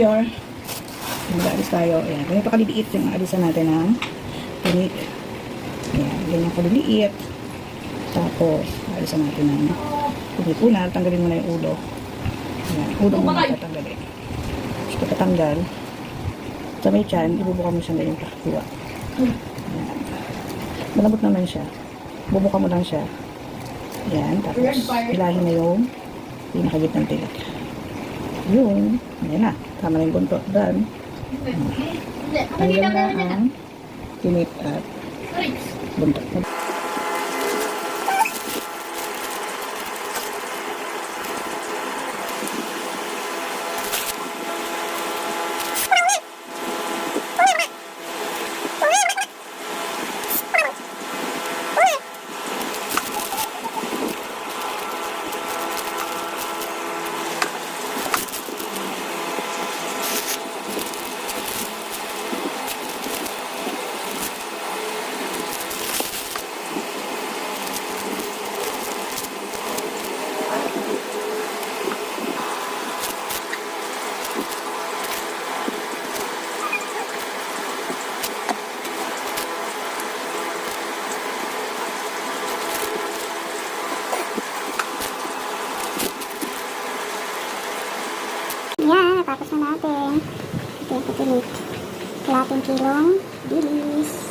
Pure. Mag-aalis tayo. Ayan. Ganito kaliliit yung aalisan natin ng tinik. Ayan. Ganyan kaliliit. Tapos, aalisan natin ng tinik. Una, tanggalin mo na yung ulo. Ayan. Ulo mo na tatanggalin. Tapos pagkatanggal, sa may tiyan, ibubuka mo siya na yung pakuha. Ayan. Malambot naman siya. Bubuka mo lang siya. Ayan. Tapos, ilahin na yung pinakagit ng tinik. Yun. Ayan na. Tama na yung buntot. Done. Tanggal na ang tinik at buntot. Yan, natapos na natin. Ito yung patinik. Kalating kilong bilis.